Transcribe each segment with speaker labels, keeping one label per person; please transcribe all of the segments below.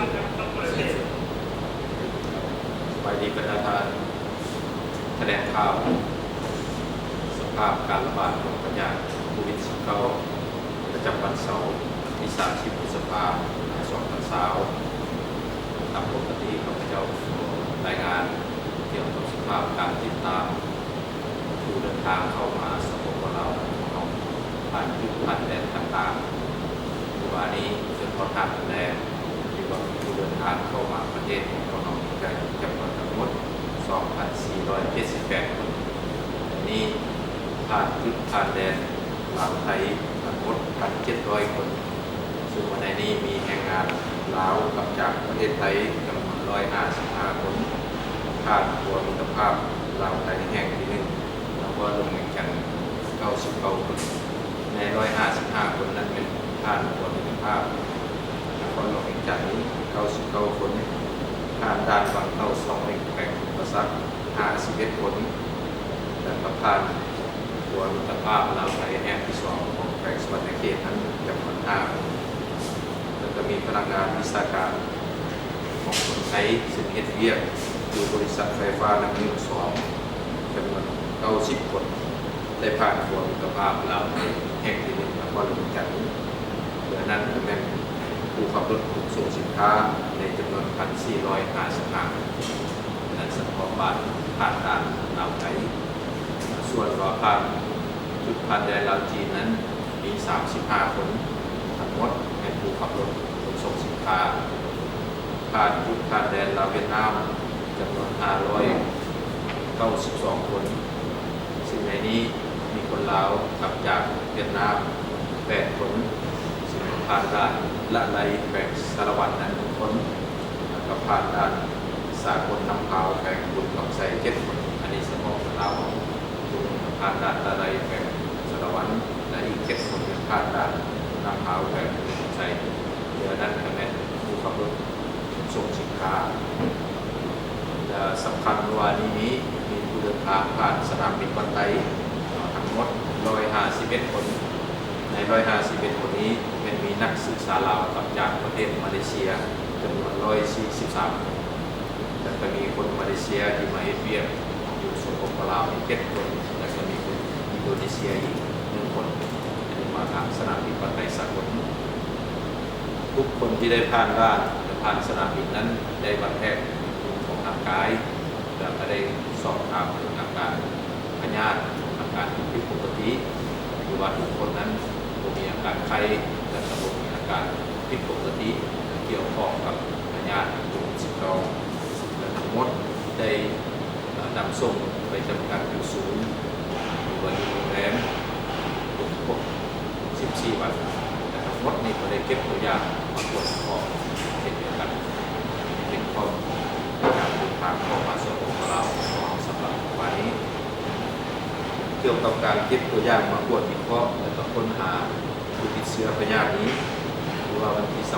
Speaker 1: ไปดีประธานแถลงข่าวสภาพการระบาดของปัญญาโควิด-19 ประจำวันเสาร์ที่30 พฤษภาคม 2020ตามปกติข้าพเจ้ารายงานเกี่ยวกับสภาพการติดตามผู้เดินทางเข้ามาสปปลาวของผ่านจุดผ่านแดนต่างๆวันนี้จนพอทางแรกที่ว่ามีผู้เดินทางเข้ามาประเทศของเราจำนวนทั้งหมด 2,478 คนนี้ผ่านจุดผ่านแดนลาวไทยทั้งหมด 1,700 คนซึ่งวันนี้มีแรงงานลาวกลับจากประเทศไทยจำนวน 155 คนผ่านตัวมิตรภาพลาวไทยแห่งที่ 1แล้วก็ลงแข่งขัน99 คนใน 155 คนนั้นเป็นผ่านตัวมิตรภาพแล้วก็ลงแข่งขัน99 คนผ่านด่านวังเต้า2แข่งอุปสรรค51 คนและผ่านตัวมิตรภาพลาวไทยแห่งที่ 2ของแข่งสวรรณเขตนั้นจำนวน5 คนแล้วก็มีพนักงานวิชาการของคนไทยซึ่งเฮ็ดเวียกอยู่บริษัทไฟฟ้าน้ำมัน2จำนวน90 คนได้ผ่านตัวมิตรภาพลาวไทยแห่งที่ 1แล้วก็ลงแข่งเหลือนั้นเป็นผู้ขับรถขนส่งสินค้าในจำนวน 1,455 นั้นสำหรับบ้านผ่านด่านลาวไทยส่วนว่าผ่านจุดผ่านแดนลาวจีนนั้นมี 35 คนทั้งหมดเป็นผู้ขับรถขนส่งสินค้าผ่านจุดผ่านแดนลาวเวียดนามจำนวน 592 คนซึ่งในนี้มีคนลาวกลับจากเวียดนาม 8 คนซึ่งผ่านด่านละไลแขวงสารวัตรนั้น1 คนแล้วก็ผ่านด่านสากลน้ำพาวแขวงบุญคำไส7 คนอันนี้เฉพาะลาวผ่านด่านละไลแขวงสารวัตรและอีก7 คนผ่านด่านน้ำพาวแขวงบุญคำไสเหลือนั้นก็เป็นผู้ขับรถส่งสินค้าสำคัญว่านี้มีผู้เดินทางผ่านสนามบินบันไดทั้งหมด 151 คนใน 151 คนนี้เป็นมีนักศึกษาลาวกลับจากประเทศมาเลเซียจำนวน 143 คนและก็มีคนมาเลเซียที่มาเฮ็ดเวียกอยู่สปปลาวอีก7 คนและก็มีคนอินโดนีเซียอีก1 คนอันนี้มาทางสนามบินบันไดสากลทุกคนที่ได้ผ่านด่านและผ่านสนามบินนั้นได้วัดแพทย์ของร่างกายแล้วก็ได้สอบถามถึงอาการพยาธิอาการผิดปกติหรือว่าทุกคนนั้นมีอาการไข้และก็มีอาการผิดปกติเกี่ยวข้องกับพยาธิโควิด-19 และทั้งหมดได้นำส่งไปจำกัดอยู่ศูนย์หรือว่าโรงแรมทุก14 วันและทั้งหมดนี้ก็ได้เก็บตัวอย่างมาตรวจสอบเช่นเดียวกันเป็นข้อการเดินทางเข้ามาสปปลาวของสำหรับวันนี้เกี่ยวกับการเก็บตัวอย่างมาตรวจวิเคราะห์และก็ค้นหาผู้ติดเชื้อพยาธินี้หรือว่าวันที่29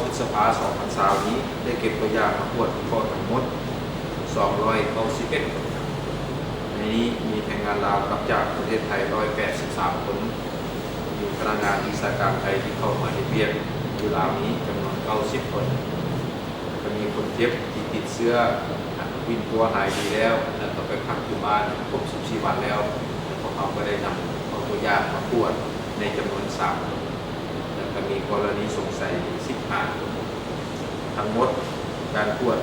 Speaker 1: พฤษภาคม 2020 นี้ได้เก็บตัวอย่างมาตรวจวิเคราะห์ทั้งหมด 291 คนในนี้มีแรงงานลาวกลับจากประเทศไทย 183 คนมีพนักงานวิชาการไทยที่เข้ามาเฮ็ดเวียกอยู่ลาวนี้จำนวน 90 คนก็มีคนเจ็บที่ติดเชื้อวินตัวหายดีแล้วแล้วก็ไปพักอยู่บ้านครบ14 วันแล้วพวกเขาก็ได้นำเอาตัวอย่างมาตรวจในจำนวน 3 คนแล้วก็มีกรณีสงสัย15 คนทั้งหมดการตรวจ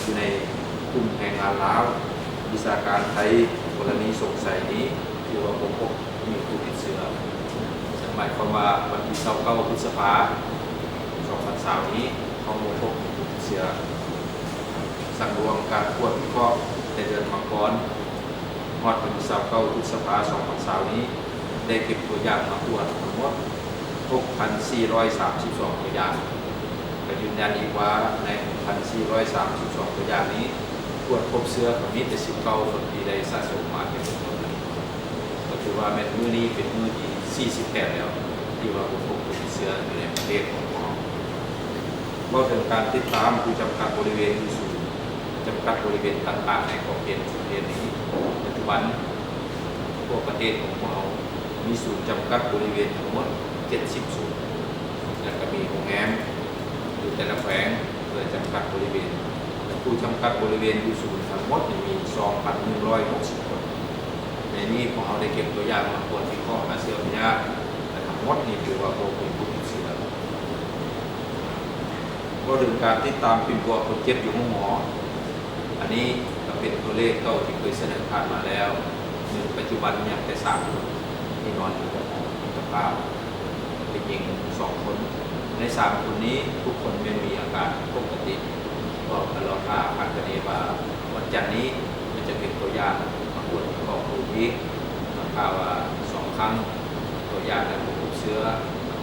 Speaker 1: อยู่ในกลุ่มแรงงานลาววิชาการไทยกรณีสงสัยนี้ที่ว่าพบมีผู้ติดเชื้อหมายความว่าวันที่29 พฤษภาคม 2020 นี้เขาพบผู้ติดเชื้อสั่งรวมการตรวจวิเคราะห์ในเดือนมังกรฮอดวันที่29 พฤษภาคม 2020 นี้ได้เก็บตัวอย่างมาตรวจทั้งหมด 6,432 ตัวอย่างก็ยืนยันอีกว่าใน 6,432 ตัวอย่างนี้ตรวจพบเชื้อของมิตร19 คนที่ได้สะสมมาเป็นจำนวนนี้ก็ถือว่าเป็นมื้อนี้เป็นมื้อที่48แล้วที่ว่าพบผู้ติดเชื้ออยู่ในประเทศของเราก็ถึงการติดตามผู้จำกัดบริเวณที่สูงจำกัดบริเวณต่างๆในขอบเขตประเทศนี้ปัจจุบันพวกประเทศของเรามีศูนย์จำกัดบริเวณทั้งหมด70 ศูนย์ แล้วก็มีโรงแรมอยู่แต่ละแขวงเพื่อจำกัดบริเวณผู้จำกัดบริเวณอยู่ศูนย์ทั้งหมดมี 2,160 คนในนี้พอเราได้เก็บตัวอย่างมาคนที่ข้ออาเซียนยากแต่ทั้งหมดนี่ถือว่าโบเป็นผู้ติดเชื้อก็ถึงการติดตามปิ่นตัวคนเจ็บอยู่ห้องหมออันนี้ก็เป็นตัวเลขเก่าที่เคยเสนอผ่านมาแล้วในปัจจุบันยังแต่3 คนที่นอนอยู่กับหมอสภาพเป็นหญิง2 คนใน3 คนนี้ทุกคนไม่มีอาการปกติก็เราคาดคะเนว่าวันจันทร์นี้มันจะเป็นตัวอย่างมาตรวจของผู้ที่คาดว่า2 ครั้งตัวอย่างการพบเชื้อ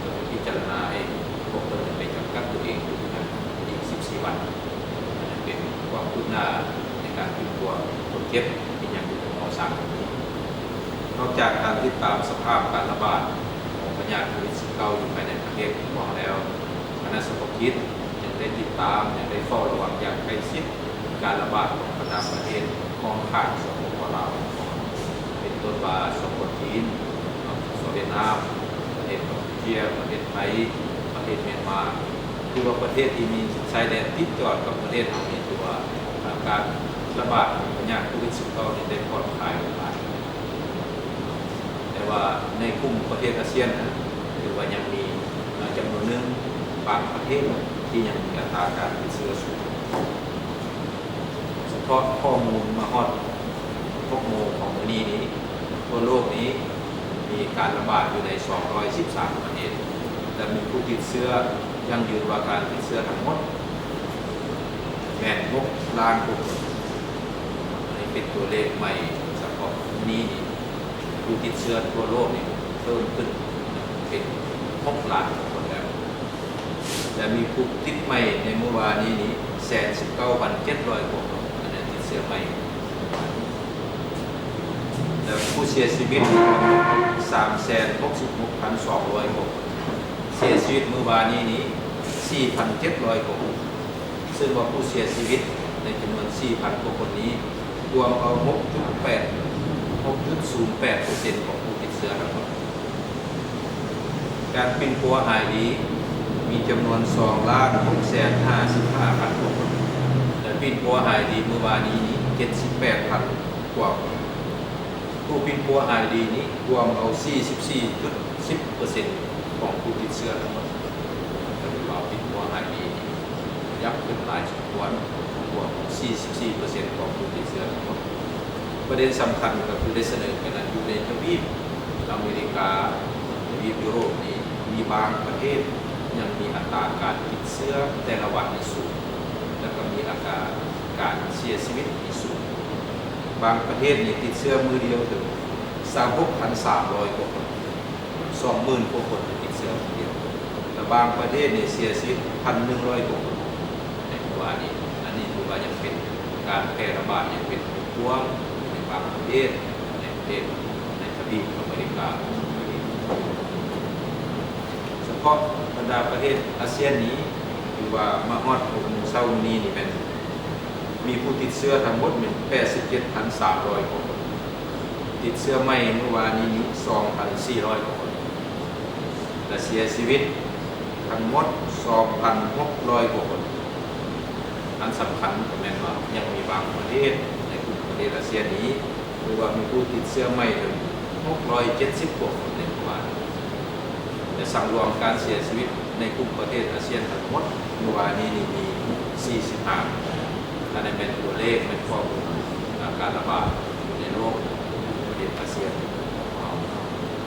Speaker 1: จะพิจารณาให้พวกคนจะไปจำกัดตัวเองอยู่ที่อีก14 วันเป็นความคืบหน้าในการติดตัวคนเจ็บที่ยังอยู่ในหมอ3 คนนี้นอกจากการติดตามสภาพการระบาดของพยาธิโควิด -19 อยู่ภายในประเทศของแล้วคณะสังคมคิดยังได้ติดตามยังได้เฝ้าระวังอย่างใกล้ชิดการระบาดของประเทศของข้างสปป.ลาวเป็นต้นว่าสปป.จีนสเวียตนามประเทศกัมพูชาประเทศไทยประเทศเมียนมาคือว่าประเทศที่มีชายแดนติดจอดกับประเทศเราเนี่ยถือว่าการระบาดของพยาธิโควิด -19 นี่ได้ปลอดภัยหลายแต่ว่าในกลุ่มประเทศอาเซียนถือว่ายังมีจำนวนหนึ่งบางประเทศที่ยังมีอัตราการติดเชื้อสูงเฉพาะข้อมูลมาฮอด6 โมงของวันนี้ทั่วโลกนี้มีการระบาดอยู่ใน213 ประเทศแต่มีผู้ติดเชื้อยังยืนว่าการติดเชื้อทั้งหมดแม่น6 ล้านคนอันนี้เป็นตัวเลขใหม่เฉพาะนี้ผู้ติดเชื้อทั่วโลกนี่เพิ่มขึ้นเป็น6 ล้านคนแล้วแต่มีผู้ติดใหม่ในเมื่อวานนี้119,700 คนอันนั้นติดเชื้อใหม่แล้วผู้เสียชีวิต366,200 คนเสียชีวิตเมื่อวานนี้4,700 คนซึ่งว่าผู้เสียชีวิตในจำนวน 4,000 กว่าคนนี้รวมเอา 6.08% ของผู้ติดเชื้อทั้งหมดการปิ่นปัวหายดีมีจำนวน 2,655,000 คนและปิ่นปัวหายดีเมื่อวานนี้ 78,000 กว่าคนผู้ปิ่นปัวหายดีนี้รวมเอา 44.10% ของผู้ติดเชื้อทั้งหมดถือว่าปิ่นปัวหายดียับขึ้นหลายสมควรรวม 44% ของผู้ติดเชื้อทั้งหมดประเด็นสำคัญก็คือได้เสนอกันนั้นอยู่ในทวีปอเมริกาทวีปยุโรปนี้มีบางประเทศยังมีอัตราการติดเชื้อแต่ละวันสูงและก็มีอาการเสียชีวิตสูงบางประเทศนี่ติดเชื้อมือเดียวถึง 36,300 กว่าคน 20,000 กว่าคนติดเชื้อมือเดียวแต่บางประเทศนี่เสียชีวิต 1,100 กว่าคนในเมื่อวานนี้อันนี้ถือว่ายังเป็นการแพร่ระบาดยังเป็นกว้างในบางประเทศในทวีปอเมริกาเฉพาะบรรดาประเทศอาเซียนนี้ถือว่ามาฮอด6 เช้านี้นี่เป็นมีผู้ติดเชื้อทั้งหมดเป็น 87,300 คนติดเชื้อใหม่เมื่อวานนี้ 2,400 คนและเสียชีวิตทั้งหมด 2,600 คนอันสำคัญก็แม่นว่ายังมีบางประเทศในกลุ่มประเทศอาเซียนนี้หรือว่ามีผู้ติดเชื้อใหม่ถึง 670 คนในเมื่อวานแต่สำรวมการเสียชีวิตในกลุ่มประเทศอาเซียนทั้งหมดเมื่อวานนี้มี 45 อันนี้เป็นตัวเลขเป็นข้อมูลการระบาดในโลกประเทศอาเซียน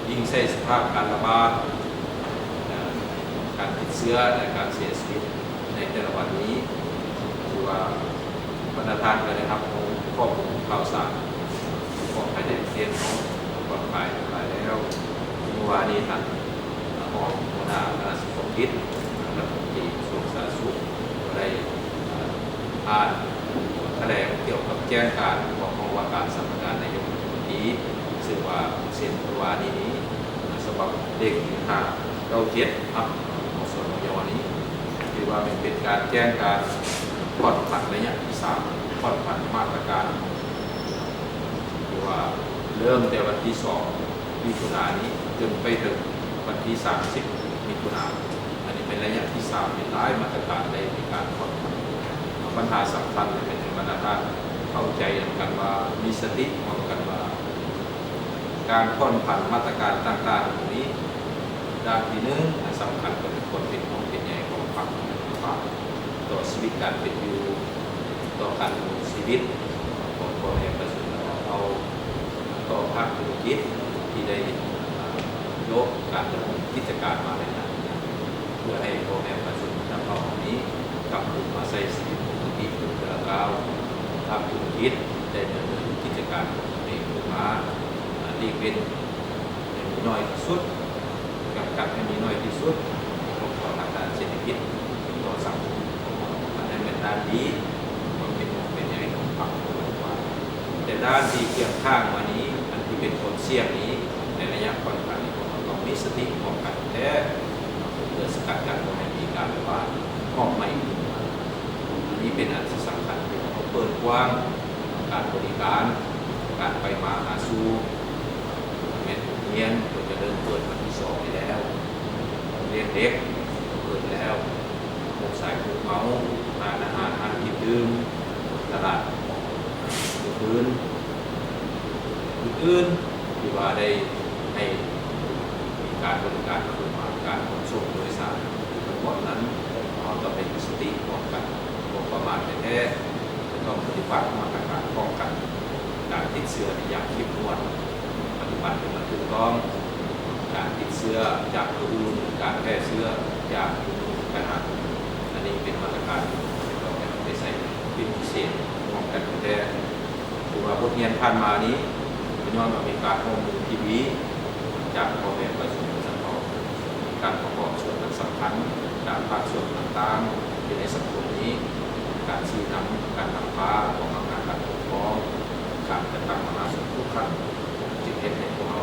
Speaker 1: ยิ่งใช้สภาพการระบาดการติดเชื้อและการเสียชีวิตในแต่ละวันนี้ถือว่าบรรดาท่านก็ได้รับข้อมูลข่าวสารของภายในประเทศของปลอดภัยทั้งหลายแล้วเมื่อวานนี้ท่านรองหัวหน้าคณะสังคมคิดรัฐมนตรีกระทรวงสาธารณสุขได้อ่านแถลงเกี่ยวกับแจ้งการของกองว่าการสำนักงานนายกรัฐมนตรีซึ่งว่าเซ็นเมื่อวานนี้ฉบับเลข597ครับของส่วนของวันนี้ถือว่าเป็นการแจ้งการผ่อนผันระยะที่3ผ่อนผันมาตรการถือว่าเริ่มแต่วันที่2 มิถุนายนนี้จนไปถึงวันที่30 มิถุนายนอันนี้ เป็นระยะที่3เป็นหลายมาตรการในการผ่อนผันปัญหาสำคัญเป็นปัญหาเข้าใจกันว่ามีสติมองกันว่าการผ่อนผันมาตรการต่างๆตรงนี้ด้านที่1สำคัญก็เป็นคนเป็นของเป็นใหญ่ของพรรคต่อชีวิตการเป็นอยู่ต่อการดำเนินชีวิตของพ่อแม่ประชาชนเอาต่อภาคธุรกิจที่ได้ยกการดำเนินกิจการมาในนั้นเพื่อให้พ่อแม่ประชาชนนำเอาอันนี้กลับมาใช้ชีวิตปกติเป็นเรื่องราวภาคธุรกิจได้ดำเนินกิจการของตัวเองขึ้นมาดีเป็นน้อยที่สุดกับให้มีน้อยที่สุดของต่อทางด้านเศรษฐกิจต่อสังคมอันนั้นเป็นด้านดีมันเป็นอย่างของพรรคแต่ด้านที่เกี่ยวข้างวันนี้อันที่เป็นคนเสี่ยงนี้ในระยะก่อนการนี้เราต้องมีสติป้องกันแท้เพื่อสกัดกั้นไม่ให้มีการระบาดออกใหม่นี่เป็นอันที่สำคัญที่เราเปิดกว้างการบริการการไปมาหาสู่เรียนเราจะเริ่มเปิดวันที่2ไปแล้วเรียนเด็กเปิดแล้วพวกสายพวกเมาร้านอาหารร้านกินดื่มตลาดอื่นที่ว่าได้ให้มีการบริการคือมาการขนส่งโดยสารทั้งหมดนั้นเราต้องเป็นสติป้องกันประมาณแท้ๆจะต้องปฏิบัติมาตรการป้องกันการติดเชื้อในอย่างเข้มงวดปฏิบัติเป็นถูกต้องการติดเชื้อจากผู้อื่นการแพร่เชื้อจากการหาอันนี้เป็นมาตรการที่เราได้ใส่เป็นพิเศษป้องกันแท้ถือว่าบทเรียนผ่านมานี้ย้อนมามีการข้อมูลที่ดีจากพ่อแม่ประชาชนทั้งหมดการประกอบส่วนสำคัญจากภาคส่วนต่างๆที่ในสังคมนี้การชี้นำการนำพาของงานการปกครองการจัดตั้งมหาสงฆ์ทุกครั้งจึงเห็นในพวกเรา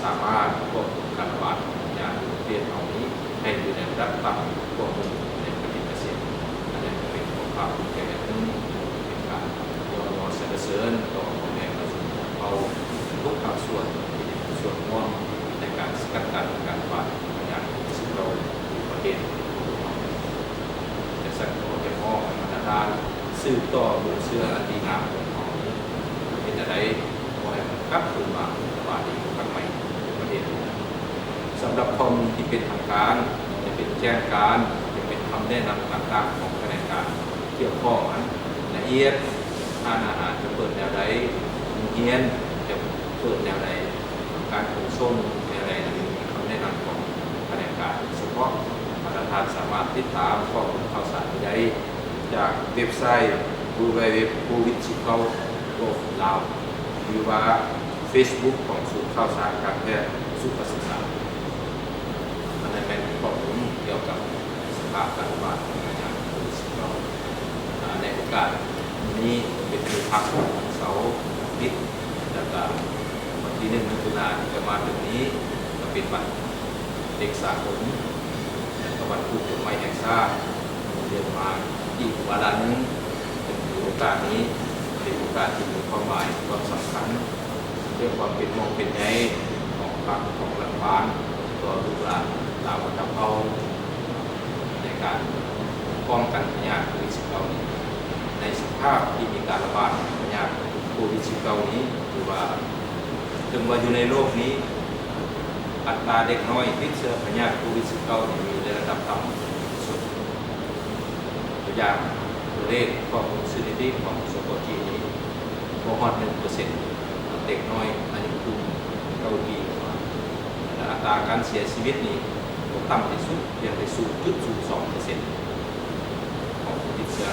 Speaker 1: สามารถควบคุมการระบาดอย่างเปลี่ยนเอานี้ให้อยู่ในระดับต่ำควบคุมในประเทศเกษตรอันนี้จะเป็นความแก่นึงเป็นการยอสรรเสริญต่อพ่อแม่ประชาชนเอาทุกภาคส่วนส่วนร่วมในการสกัดกั้นการระบาดอย่างซึ่งเราประเทศจะสั่งตัวจะมองมาตรฐานสืบต่อบุญเชื่ออันดีงามของเราเป็นอะไรขอให้มันกลับคืนมาระบาดอีกครั้งใหม่ในประเทศสำหรับข้อมูลที่เป็นทางการจะเป็นแจ้งการจะเป็นคำแนะนำต่างๆของคณะการเกี่ยวข้องอันละเอียดทานอาหารจะเปิดแนวใดเฮียนจะเปิดแนวใดการขนส่งแนวใดมีคำแนะนำของคณะการเฉพาะประธานสามารถติดตามข้อมูลข่าวสารได้จากเว็บไซต์ www.covid19.lao หรือว่า Facebook ของศูนย์ข่าวสารการแพทย์สุขศึกษาอันนั้นเป็นข้อมูลเกี่ยวกับสภาพการระบาดของโควิด-19 ในโอกาสนี้เป็นวันพักวันเสาร์อาทิตย์แล้วก็วันที่1 มิถุนายนที่จะมาถึงนี้ก็เป็นวันเด็กสากลและก็วันพุธไม้แห่งชาติเดือนมาอีกวาระนึงเป็นโอกาสนี้เป็นโอกาสที่มีความหมายความสำคัญเรื่องความเป็นมองเป็นใยของพรรคของรัฐบาลตัวลูกหลานตามกับเอาในการป้องกันพยาธิโควิด-19 นี้ในสภาพที่มีการระบาดพยาธิโควิด-19 นี้หรือว่าถึงว่าอยู่ในโลกนี้อัตราเด็กน้อยติดเชื้อพยาธิโควิด-19 มีในระดับต่ำสุดตัวอย่างตัวเลขข้อมูลสถิติของสกจีนี้พอฮอด 1% เด็กน้อยอายุกลุ่ม9 ปีและอัตราการเสียชีวิตนี้ต่ำที่สุดเพียงแต่ 0.02% ของผู้ติดเชื้อ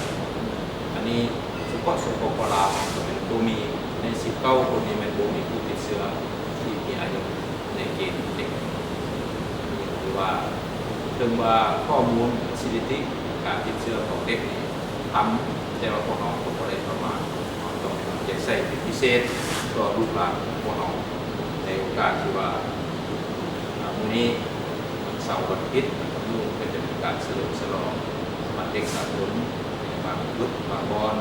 Speaker 1: อันนี้เฉพาะสปป.ลาวเป็นตัวมีใน19 คนนี้มันบ่มีผู้ติดเชื้อที่มีอายุในเกณฑ์เด็กหรือว่าถึงว่าข้อมูลสถิติการติดเชื้อของเด็กนี้ทำแต่ว่าพวกน้องก็บ่ได้ประมาณต้องจะใส่เป็นพิเศษต่อลูกหลานพวกน้องในโอกาสที่ว่ามื้อนี้วันเสาร์วันอาทิตย์ลูกก็จะมีการเฉลิมฉลองวันเด็กสากลบางยุทธบางบอน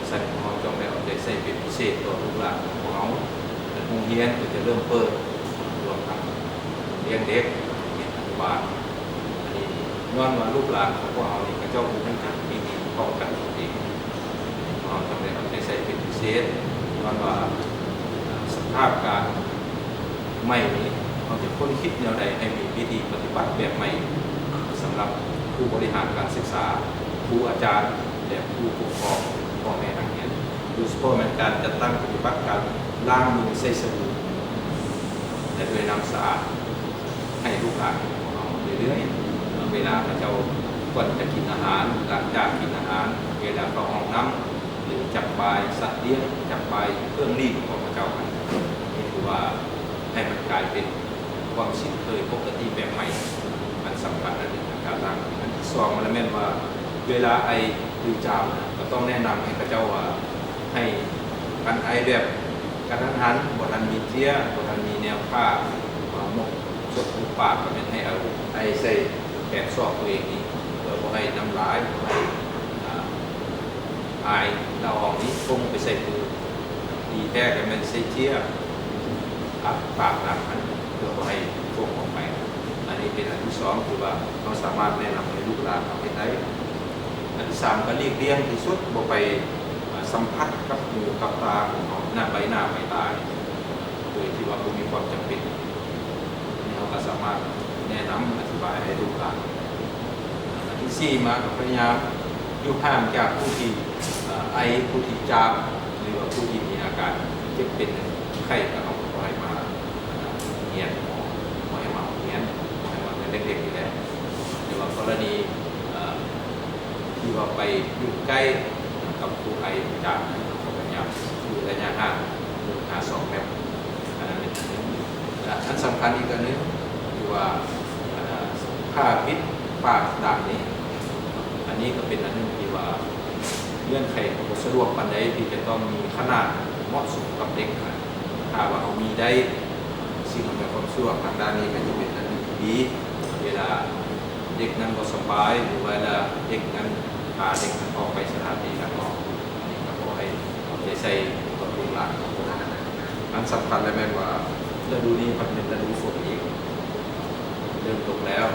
Speaker 1: ใส่ของเราจงได้เอาใจใส่เป็นพิเศษต่อลูกหลานของเราและโรงเรียนก็จะเริ่มเปิดรวมทั้งเรียนเด็กเรียนอนุบาลอันนี้ ย้อนว่าลูกหลานของพวกเรานี่ก็เจ้าผู้ทั้งกันมีดีพอกันเองเราทำในเอาใจใส่เป็นพิเศษย้อนว่าสภาพการใหม่นี้เราจะค้นคิดแนวใดให้มีวิธีปฏิบัติแบบใหม่สำหรับผู้บริหารการศึกษาครูอาจารย์และผู้ปกครองพ่อแม่นักเรียนโดยเฉพาะในการจัดตั้งปฏิบัติการล้างมือใส่สบู่และด้วยน้ำสะอาดให้ลูกหลานของเราเรื่อยๆเวลาพระเจ้าก่อนจะกินอาหารหลังจากกินอาหารเวลาเข้าห้องน้ำหรือจับบายสัตว์เลี้ยงจับบายเครื่องรีดของพระเจ้านี่คือว่าให้มันกลายเป็นความชินเคยปกติแบบใหม่มันสำคัญอันหนึ่งในการล้างอันที่สองมันแม่นว่าเวลาไอหรือจามก็ต้องแนะนำให้พระเจ้าว่าให้การไอแบบกระทันหันบทันมีเทียบทันมีแนวผ้าหมกสดหูปากก็เป็นให้เอาไอใส่แปดซอกตัวเองนี่เพื่อให้น้ำลายให้ไอเราออกนี้คงไปใส่มือดีแท้กันมันใส่เทียอัดปากน้ำมันเพื่อให้ฟงออกไปอันนี้เป็นอันที่สองคือว่าเราสามารถแนะนำให้ลูกหลานทำได้อันที่สามก็เลี่ยงที่สุดบ่ไปสัมผัสกับหูกับตาของเขาหน้าใบตาโดยที่ว่าบ่มีความจำเป็นนี่เราก็สามารถแนะนำอธิบายให้ลูกหลานอันที่สี่มากับพยายามอยู่ห่างจากผู้ที่ไอผู้ที่จามหรือว่าผู้ที่มีอาการเจ็บเป็นไข้ก็เอาไปมาเงียนหมอให้มาเงียนหมอให้มาเด็กๆอยู่แล้วหรือว่ากรณีที่ว่าไปอยู่ใกล้กับผู้ไอจามก็พยายามอยู่ระยะห่าง1-2 เมตรอันนั้นเป็นอันสำคัญอีกอันนึงคือว่าผ้าปิดปากด่างนี้อันนี้ก็เป็นอันนึงที่ว่าเงื่อนไขของสะดวกปันใดที่จะต้องมีขนาดเหมาะสมกับเด็กถ้าว่าเขามีได้สิ่งอำนวยความสะดวกทางด้านนี้ก็จะเป็นอันนึงที่ดีเวลาเด็กนั้นก็สบายหรือเวลาเด็กนั้นพาเด็กนั้นออกไปสถานที่ต่างๆอันนี้ก็ขอให้เอาใจใส่กับลูกหลานของเราอันสำคัญเลยแม่ว่าฤดูนี้มันเป็นฤดูฝนอีกเริ่มตกแล้ว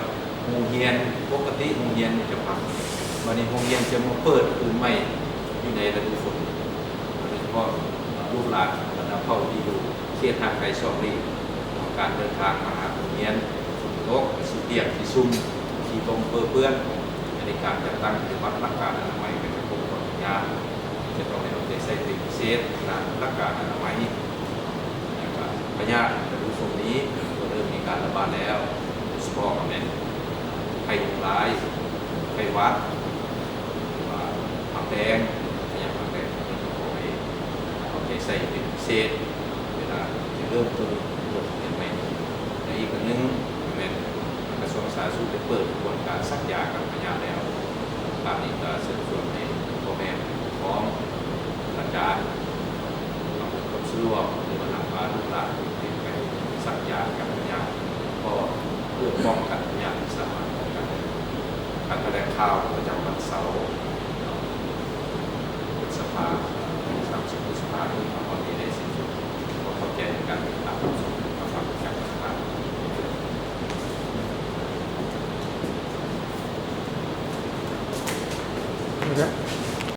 Speaker 1: โรงเรียนปกติโรงเรียนจะพักวันนี้โรงเรียนจะมาเปิดคืนใหม่อยู่ในฤดูฝนโดยเฉพาะลูกหลานบรรดาเผ่าที่อยู่เขตทางไกลสองลีการเดินทางมาหาโรงเรียนโต๊ะสีเปียกสีซุ่มสีตรงเปื้อนในการจัดตั้งปฏิบัติหลักการอนามัยเป็นระบบของงานจะต้องให้เราได้ใส่เป็นพิเศษนะหลักการอนามัยนะครับพยาธิฤดูฝนนี้ก็เริ่มมีการระบาดแล้วโดยเฉพาะกับเนี่ยไข้ยุงลายไข้หวัดว่าผักแดงอย่างผักแดงนี่ก็ขอให้เอาใจใส่เป็นพิเศษเวลาจะเริ่มต้นเห็นไหมในอีกอันนึงเป็นกระทรวงสาธารณสุขได้เปิดกระบวนการซักยากับพยาธิแล้วตามนี้ก็เสริมส่วนให้พ่อแม่พร้อมอาจารย์ทำความสะดวกหรือว่านำพาลูกหลานไปซักยากับพยาธิก็เพื่อป้องกันพยาธิที่สามารถป้องกันการแถลงข่าวประจำวันเสาร์พฤษภาคม30 พฤษภาคมตอนนี้ได้สิ้นสุดก็เข้าใจกันตามสมกับความจากสภาพ
Speaker 2: นะครับ